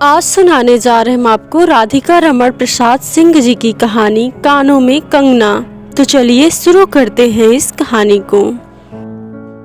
आज सुनाने जा रहे हम आपको राधिका रमण प्रसाद सिंह जी की कहानी कानों में कंगना। तो चलिए शुरू करते हैं इस कहानी को।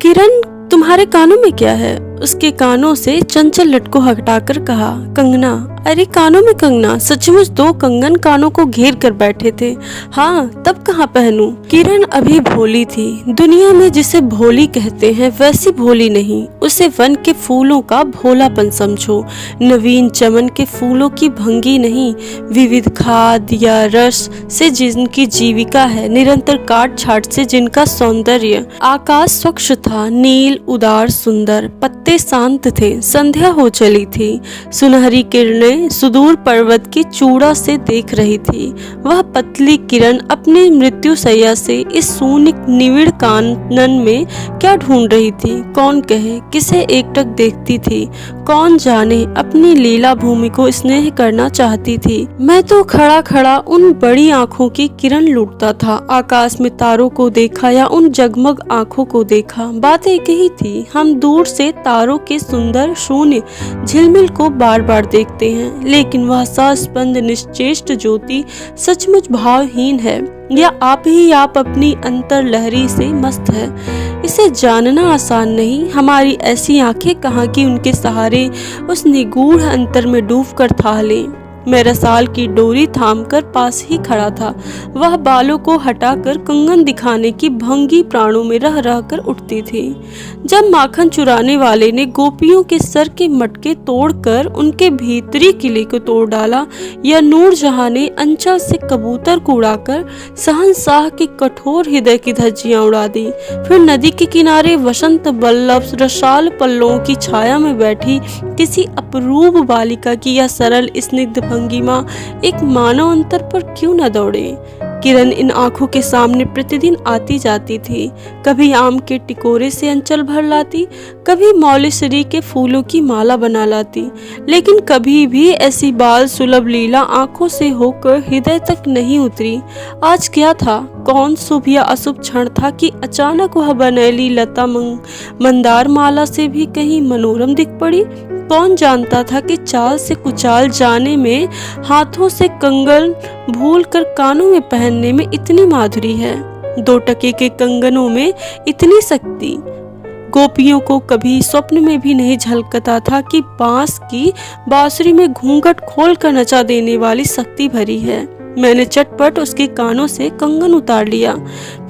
किरण, तुम्हारे कानों में क्या है? उसके कानों से चंचल लटको हटाकर कहा कंगना। अरे कानों में कंगना? सचमुच 2 कंगन कानों को घेर कर बैठे थे। हाँ, तब कहाँ पहनूं? किरण अभी भोली थी। दुनिया में जिसे भोली कहते हैं वैसी भोली नहीं। उसे वन के फूलों का भोलापन समझो, नवीन चमन के फूलों की भंगी नहीं। विविध खाद या रस से जिनकी जीविका है, निरंतर काट छाट से जिनका सौंदर्य। आकाश स्वच्छ था, नील उदार सुंदर, पत्ते शांत थे। संध्या हो चली थी। सुनहरी किरणें सुदूर पर्वत की चूड़ा से देख रही थी। वह पतली किरण अपनी मृत्यु शैया से इस शून्य निविड़ कानन में क्या ढूंढ रही थी? कौन कहे किसे एकटक देखती थी? कौन जाने अपनी लीला भूमि को स्नेह करना चाहती थी। मैं तो खड़ा खड़ा उन बड़ी आंखों की किरण लूटता था। आकाश में तारों को देखा या उन जगमग आंखों को देखा, बात एक ही थी। हम दूर से तारों के सुंदर शून्य झिलमिल को बार बार देखते हैं, लेकिन वह सास्पंद निश्चेष्ट ज्योति सचमुच भावहीन है, या आप ही आप अपनी अंतर लहरी से मस्त है। इसे जानना आसान नहीं। हमारी ऐसी आंखें कहाँ की उनके सहारे उस निगूढ़ अंतर में डूब कर था लें। मैं रसाल की डोरी थामकर पास ही खड़ा था। वह बालों को हटाकर कंगन दिखाने की भंगी प्राणों में रह रह कर उठती थी। जब माखन चुराने वाले ने गोपियों के सर के मटके तोड़कर उनके भीतरी किले को तोड़ डाला, या नूरजहां ने अंचल से कबूतर को उड़ाकर शहंशाह के कठोर हृदय की धज्जियां उड़ा दी, फिर नदी के किनारे वसंत बल्लभ रसाल पल्लवों की छाया में बैठी किसी अपरूप बालिका की यह सरल स्निग्ध भंगिमा एक मानव अंतर पर क्यों न दौड़े? किरण इन आंखों के सामने प्रतिदिन आती जाती थी। कभी आम के टिकोरे से अंचल भर लाती, कभी मौलीश्वरी के फूलों की माला बना लाती, लेकिन कभी भी ऐसी बाल सुलभ लीला आंखों से होकर हृदय तक नहीं उतरी। आज क्या था? कौन शुभ या अशुभ क्षण था कि अचानक वह बनैली लता मंदार माला से भी कहीं मनोरम दिख पड़ी? कौन जानता था कि चाल से कुचाल जाने में, हाथों से कंगन भूल कर कानों में पहनने में इतनी माधुरी है, 2 टके के कंगनों में इतनी शक्ति। गोपियों को कभी स्वप्न में भी नहीं झलकता था कि बांस की बांसुरी में घूंघट खोल कर नचा देने वाली शक्ति भरी है। मैंने चटपट उसके कानों से कंगन उतार लिया,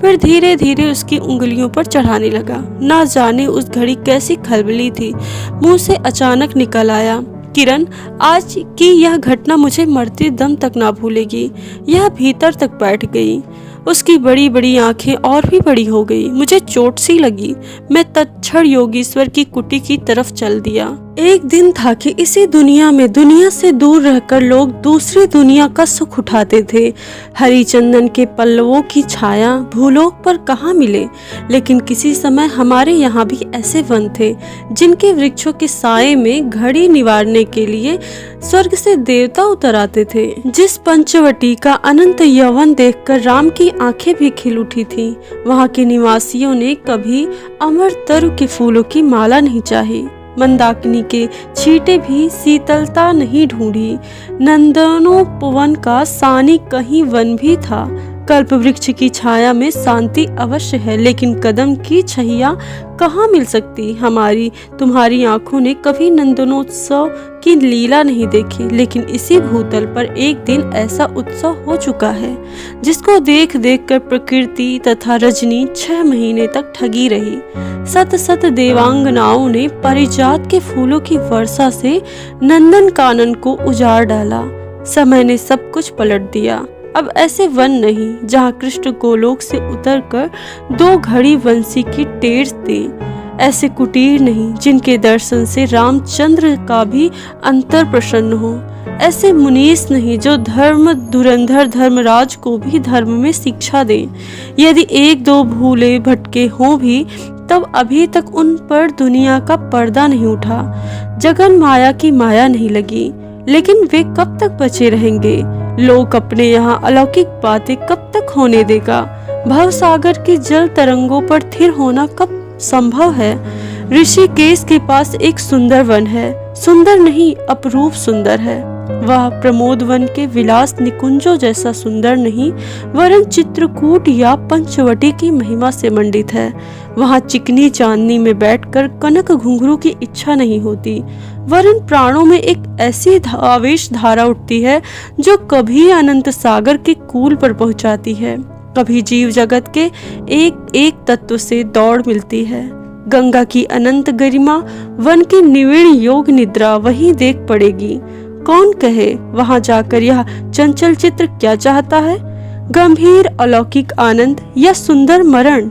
फिर धीरे धीरे उसकी उंगलियों पर चढ़ाने लगा। ना जाने उस घड़ी कैसी खलबली थी, मुंह से अचानक निकल आया, किरण, आज की यह घटना मुझे मरते दम तक ना भूलेगी। यह भीतर तक बैठ गई। उसकी बड़ी बड़ी आंखें और भी बड़ी हो गई। मुझे चोट सी लगी। मैं तत्क्षण योगीश्वर की कुटी की तरफ चल दिया। एक दिन था कि इसी दुनिया में दुनिया से दूर रहकर लोग दूसरी दुनिया का सुख उठाते थे। हरिचंदन के पल्लवों की छाया भूलोक पर कहाँ मिले, लेकिन किसी समय हमारे यहाँ भी ऐसे वन थे जिनके वृक्षों के साये में घड़ी निवारने के लिए स्वर्ग से देवता उतर आते थे। जिस पंचवटी का अनंत यौवन देखकर राम की आंखें भी खिल उठी थी, वहाँ के निवासियों ने कभी अमर तरु के फूलों की माला नहीं चाही, मंदाकिनी के छींटे भी शीतलता नहीं ढूंढी। नंदनोपवन का सानी कहीं वन भी था। कल्प वृक्ष की छाया में शांति अवश्य है, लेकिन कदम की छहिया कहाँ मिल सकती? हमारी तुम्हारी आंखों ने कभी नंदनोत्सव की लीला नहीं देखी, लेकिन इसी भूतल पर एक दिन ऐसा उत्सव हो चुका है जिसको देख देख कर प्रकृति तथा रजनी 6 महीने तक ठगी रही। सत सत देवांगनाओं ने परिजात के फूलों की वर्षा से नंदन कानन को उजाड़ डाला। समय ने सब कुछ पलट दिया। अब ऐसे वन नहीं जहाँ कृष्ण गोलोक से उतरकर 2 घड़ी वंशी की टेर दे। ऐसे कुटीर नहीं जिनके दर्शन से रामचंद्र का भी अंतर प्रसन्न हो। ऐसे मुनीस नहीं जो धर्म धुरंधर धर्मराज को भी धर्म में शिक्षा दे। यदि 1-2 भूले भटके हों भी, तब अभी तक उन पर दुनिया का पर्दा नहीं उठा, जगन माया की माया नहीं लगी। लेकिन वे कब तक बचे रहेंगे? लोग अपने यहाँ अलौकिक बातें कब तक होने देगा? भवसागर की जल तरंगों पर थिर होना कब संभव है? ऋषिकेश के पास एक सुंदर वन है। सुंदर नहीं, अपरूप सुंदर है। वह प्रमोदवन के विलास निकुंजों जैसा सुंदर नहीं, वरन चित्रकूट या पंचवटी की महिमा से मंडित है। वहाँ चिकनी चांदनी में बैठकर कनक घुंघरू की इच्छा नहीं होती, वरन प्राणों में एक ऐसी आवेश धारा उठती है जो कभी अनंत सागर के कूल पर पहुंचाती है, कभी जीव जगत के एक एक तत्व से दौड़ मिलती है। गंगा की अनंत गरिमा, वन की निविड़ योग निद्रा वहीं देख पड़ेगी। कौन कहे वहां जाकर यह चंचल चित्र क्या चाहता है, गंभीर अलौकिक आनंद या सुंदर मरण।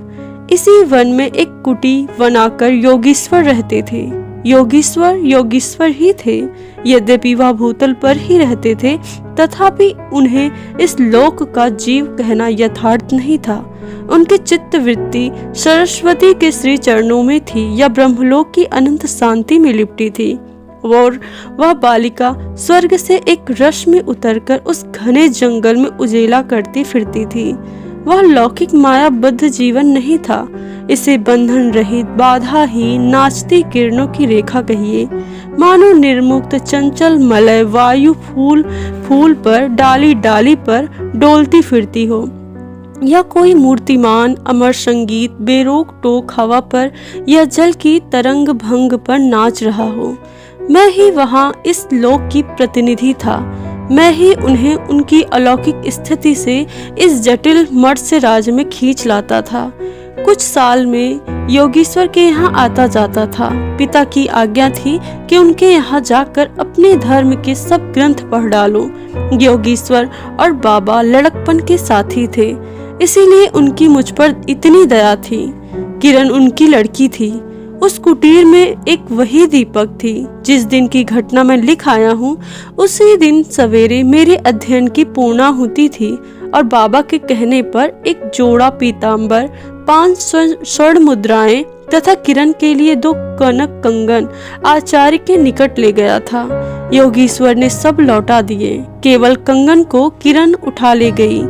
इसी वन में एक कुटी बनाकर योगीश्वर रहते थे। योगीश्वर ही थे। यद्यपि वह भूतल पर ही रहते थे, तथापि उन्हें इस लोक का जीव कहना यथार्थ नहीं था। उनकी चित्त वृत्ति सरस्वती के श्री चरणों में थी या ब्रह्मलोक की अनंत शांति में लिपटी थी। और वह बालिका स्वर्ग से एक रश्मि उतरकर उस घने जंगल में उजेला करती फिरती थी। वह लौकिक मायाबद्ध जीवन नहीं था, इसे बंधन रहित बाधाहीन नाचती किरणों की रेखा कहिए। मानो निर्मुक्त चंचल मलय वायु फूल फूल पर डाली डाली पर डोलती फिरती हो, या कोई मूर्तिमान अमर संगीत बेरोक टोक हवा पर या जल की तरंग भंग पर नाच रहा हो। मैं ही वहाँ इस लोक की प्रतिनिधि था। मैं ही उन्हें उनकी अलौकिक स्थिति से इस जटिल मर्त्य राज्य में खींच लाता था। कुछ साल में योगीश्वर के यहाँ आता जाता था। पिता की आज्ञा थी कि उनके यहाँ जाकर अपने धर्म के सब ग्रंथ पढ़ डालो। योगीश्वर और बाबा लड़कपन के साथी थे, इसीलिए उनकी मुझ पर इतनी दया थी। किरण उनकी लड़की थी। उस कुटीर में एक वही दीपक थी। जिस दिन की घटना मैं लिख आया हूँ, उसी दिन सवेरे मेरे अध्ययन की पूर्णाहुति थी और बाबा के कहने पर एक जोड़ा पीतांबर, 5 स्वर्ण मुद्राएं तथा किरण के लिए 2 कनक कंगन आचार्य के निकट ले गया था। योगीश्वर ने सब लौटा दिए, केवल कंगन को किरण उठा ले गई।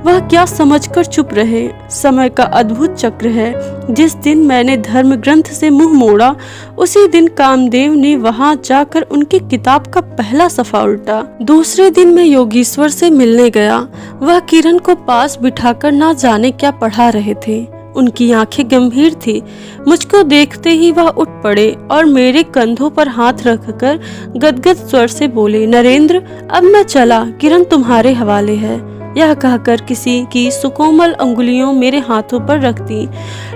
वह क्या समझकर चुप रहे। समय का अद्भुत चक्र है। जिस दिन मैंने धर्म ग्रंथ से मुंह मोड़ा, उसी दिन कामदेव ने वहां जाकर उनकी किताब का पहला सफा उल्टा। दूसरे दिन मैं योगीश्वर से मिलने गया। वह किरण को पास बिठाकर ना जाने क्या पढ़ा रहे थे। उनकी आंखें गंभीर थी। मुझको देखते ही वह उठ पड़े और मेरे कंधों पर हाथ रखकर गदगद स्वर से बोले, नरेंद्र, अब मैं चला, किरण तुम्हारे हवाले है। यह कहकर किसी की सुकोमल अंगुलियों मेरे हाथों पर रख दी।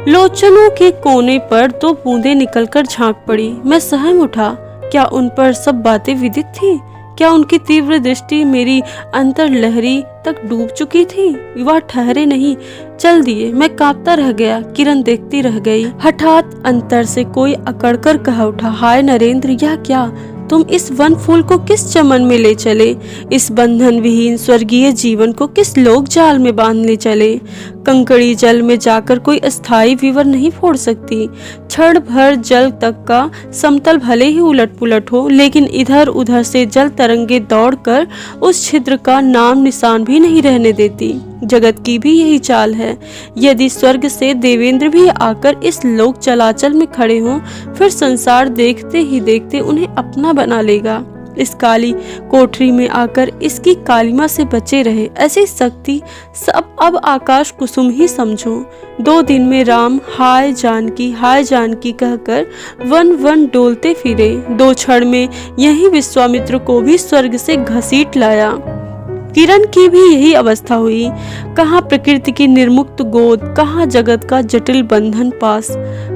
लोचनों के कोने पर 2 बूंदें निकलकर झांक पड़ी। मैं सहम उठा। क्या उन पर सब बातें विदित थी? क्या उनकी तीव्र दृष्टि मेरी अंतर लहरी तक डूब चुकी थी? वह ठहरे नहीं, चल दिए। मैं कांपता रह गया। किरण देखती रह गई। हठात अंतर से कोई अकड़कर कह उठा, हाय नरेंद्र, यह क्या? तुम इस वन फूल को किस चमन में ले चले? इस बंधन विहीन स्वर्गीय जीवन को किस लोक जाल में बांधने चले? कंकड़ी जल में जाकर कोई अस्थायी विवर नहीं फोड़ सकती। क्षण भर जल तक का समतल भले ही उलट पुलट हो, लेकिन इधर उधर से जल तरंगे दौड़कर उस छिद्र का नाम निशान भी नहीं रहने देती। जगत की भी यही चाल है। यदि स्वर्ग से देवेंद्र भी आकर इस लोक चलाचल में खड़े हों, फिर संसार देखते ही देखते उन्हें अपना बना लेगा। इस काली कोठरी में आकर इसकी कालिमा से बचे रहे, ऐसी शक्ति सब अब आकाश कुसुम ही समझो। 2 दिन में राम हाय जानकी कहकर वन वन डोलते फिरे। 2 क्षण में यही विश्वामित्र को भी स्वर्ग से घसीट लाया। किरण की भी यही अवस्था हुई। कहाँ प्रकृति की निर्मुक्त गोद, कहाँ जगत का जटिल बंधन पास,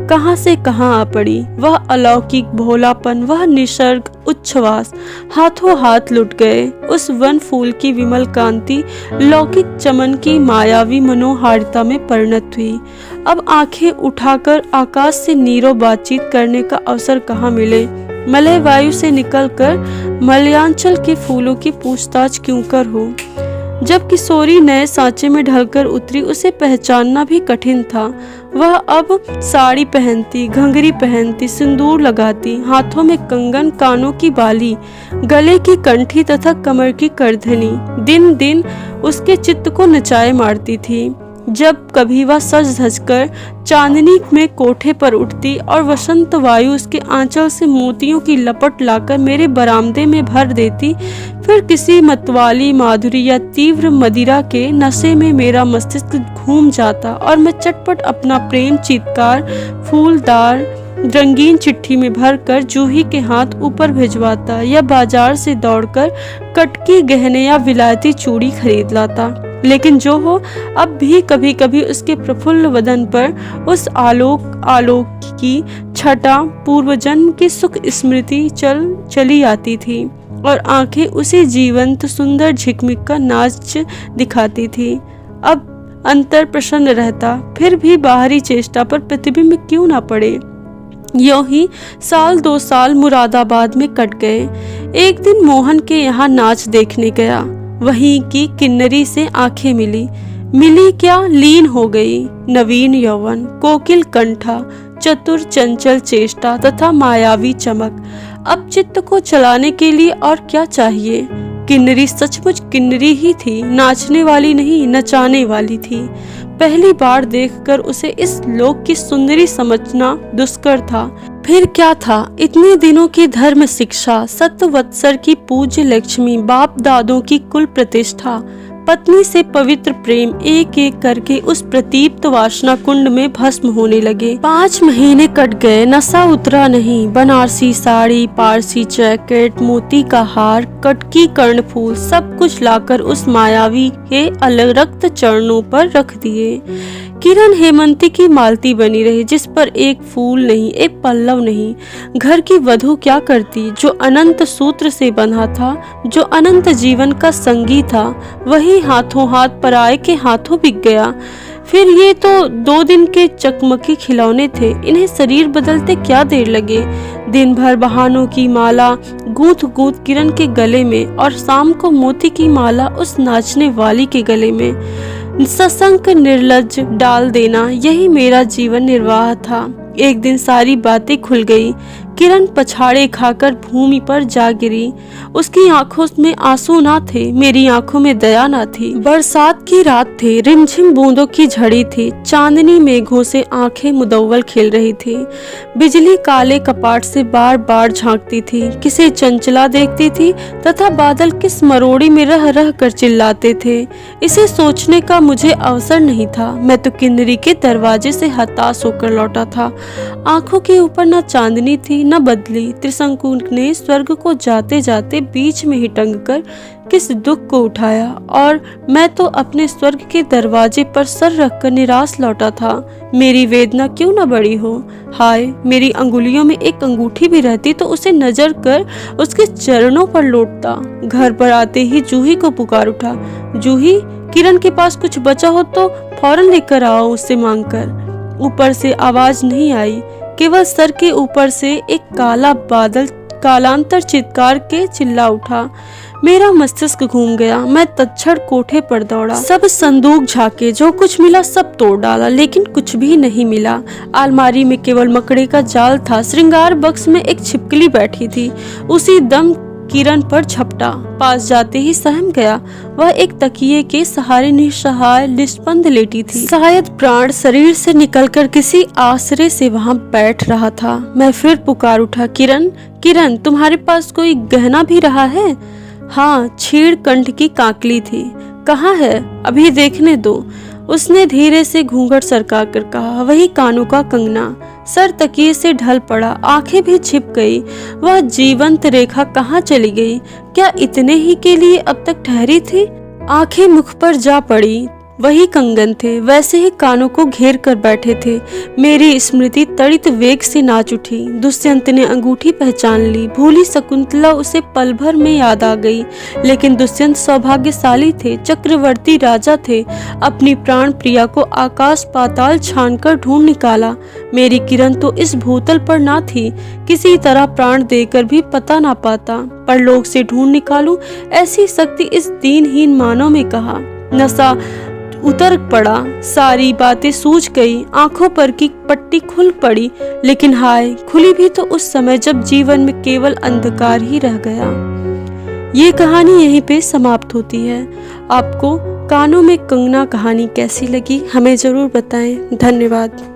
कहाँ से कहाँ आ पड़ी। वह अलौकिक भोलापन, वह निसर्ग उच्छ्वास हाथों हाथ लुट गए। उस वन फूल की विमल कांति लौकिक चमन की मायावी मनोहारिता में परिणत हुई। अब आंखें उठाकर आकाश से नीरो बातचीत करने का अवसर कहाँ मिले। मलय वायु से निकलकर मलयांचल के फूलों की पूछताछ क्यों कर हो। जब किशोरी नए सांचे में ढलकर उतरी, उसे पहचानना भी कठिन था। वह अब साड़ी पहनती, घंघरी पहनती, सिंदूर लगाती, हाथों में कंगन, कानों की बाली, गले की कंठी तथा कमर की करधनी दिन दिन उसके चित्त को नचाए मारती थी। जब कभी वह सज धज कर चांदनी में कोठे पर उठती और वसंत वायु उसके आंचल से मोतियों की लपट लाकर मेरे बरामदे में भर देती, फिर किसी मतवाली माधुरी या तीव्र मदिरा के नशे में मेरा मस्तिष्क घूम जाता और मैं चटपट अपना प्रेम चीत्कार फूलदार रंगीन चिट्ठी में भरकर जूही के हाथ ऊपर भिजवाता या बाजार से दौड़कर कटकी गहने या विलायती चूड़ी खरीद लाता। लेकिन जो हो, अब भी कभी कभी उसके प्रफुल्ल वदन पर उस आलोक की छटा पूर्वजन्म की सुख स्मृति चली आती थी और आंखें उसी जीवंत सुंदर झिकमिक का नाच दिखाती थी। अब अंतर प्रसन्न रहता, फिर भी बाहरी चेष्टा पर प्रतिबिंब क्यों ना पड़े। यूं ही 1-2 साल मुरादाबाद में कट गए। एक दिन मोहन के यहाँ नाच देखने गया। वहीं की किन्नरी से आंखें मिली क्या, लीन हो गई। नवीन यौवन, कोकिल कंठा, चतुर चंचल चेष्टा तथा मायावी चमक। अब चित्त को चलाने के लिए और क्या चाहिए। किन्नरी सचमुच किन्नरी ही थी, नाचने वाली नहीं, नचाने वाली थी। पहली बार देखकर उसे इस लोक की सुंदरी समझना दुष्कर था। फिर क्या था, इतने दिनों की धर्म शिक्षा, सतवत्सर की पूज्य लक्ष्मी, बाप दादों की कुल प्रतिष्ठा, पत्नी से पवित्र प्रेम एक एक करके उस प्रतीप्त वासना कुंड में भस्म होने लगे। 5 महीने कट गए, नशा उतरा नहीं। बनारसी साड़ी, पारसी जैकेट, मोती का हार, कटकी कर्णफूल, सब कुछ लाकर उस मायावी के अलरक्त चरणों पर रख दिए। किरण हेमंती की मालती बनी रही, जिस पर एक फूल नहीं, एक पल्लव नहीं। घर की वधू क्या करती, जो अनंत सूत्र से बंधा था, जो अनंत जीवन का संगी था, वही हाथों हाथ पराये के हाथों बिक गया। फिर ये तो 2 दिन के चकमकी खिलौने थे, इन्हें शरीर बदलते क्या देर लगे। दिन भर बहानों की माला गूंथ गूंथ किरण के गले में और शाम को मोती की माला उस नाचने वाली के गले में सशंक निर्लज्ज डाल देना, यही मेरा जीवन निर्वाह था। एक दिन सारी बातें खुल गई। किरण पछाड़े खाकर भूमि पर जा गिरी। उसकी आंखों में आंसू ना थे, मेरी आंखों में दया ना थी। बरसात की रात थी, रिमझिम बूंदों की झड़ी थी। चांदनी मेघों से आंखें मुदव्वल खेल रही थी। बिजली काले कपाट से बार बार झांकती थी, किसे चंचला देखती थी तथा बादल किस मरोड़ी में रह रह कर चिल्लाते थे। इसे सोचने का मुझे अवसर नहीं था। मैं तो किन्नरी के दरवाजे से हताश होकर लौटा था। आंखों के ऊपर न चांदनी थी न बदली। त्रिशंकु ने स्वर्ग को जाते जाते बीच में ही टंग कर किस दुख को उठाया, और मैं तो अपने स्वर्ग के दरवाजे पर सर रखकर निराश लौटा था। मेरी वेदना क्यों न बड़ी हो। हाय, मेरी अंगुलियों में एक अंगूठी भी रहती तो उसे नजर कर उसके चरणों पर लौटता। घर पर आते ही जूही को पुकार उठा, जूही, किरण के पास कुछ बचा हो तो फौरन लेकर आओ उससे मांगकर। ऊपर से आवाज नहीं आई, केवल सर के ऊपर से एक काला बादल कालांतर चित्कार के चिल्ला उठा। मेरा मस्तिष्क घूम गया। मैं तत्क्षण कोठे पर दौड़ा। सब संदूक झाके, जो कुछ मिला सब तोड़ डाला, लेकिन कुछ भी नहीं मिला। अलमारी में केवल मकड़े का जाल था। श्रृंगार बक्स में एक छिपकली बैठी थी। उसी दम किरण पर झपटा। पास जाते ही सहम गया। वह एक तकिए के सहारे निस्सहाय निष्पंद लेटी थी। शायद प्राण शरीर से निकलकर किसी आश्रय से वहां बैठ रहा था। मैं फिर पुकार उठा, किरण, किरण, तुम्हारे पास कोई गहना भी रहा है? हाँ, छीड़ कंठ की काकली थी। कहाँ है? अभी देखने दो। उसने धीरे से घूंघट सरका कर कहा। वही कानों का कंगना। सर तकिए से ढल पड़ा, आंखें भी छिप गई। वह जीवंत रेखा कहाँ चली गई? क्या इतने ही के लिए अब तक ठहरी थी? आंखें मुख पर जा पड़ी। वही कंगन थे, वैसे ही कानों को घेर कर बैठे थे। मेरी स्मृति तड़ित वेग से नाच उठी। दुष्यंत ने अंगूठी पहचान ली। भूली शकुंतला उसे पल भर में याद आ गई। लेकिन दुष्यंत सौभाग्यशाली थे, चक्रवर्ती राजा थे। अपनी प्राण प्रिया को आकाश पाताल छानकर ढूंढ निकाला। मेरी किरण तो इस भूतल पर ना थी। किसी तरह प्राण देकर भी पता ना पाता। परलोक से ढूंढ निकालूं, ऐसी शक्ति इस दीनहीन मानव में कहा। नशा उतर पड़ा, सारी बातें सूझ गई। आंखों पर की पट्टी खुल पड़ी, लेकिन हाय, खुली भी तो उस समय जब जीवन में केवल अंधकार ही रह गया। ये कहानी यहीं पे समाप्त होती है। आपको कानों में कंगना कहानी कैसी लगी हमें ज़रूर बताएं। धन्यवाद।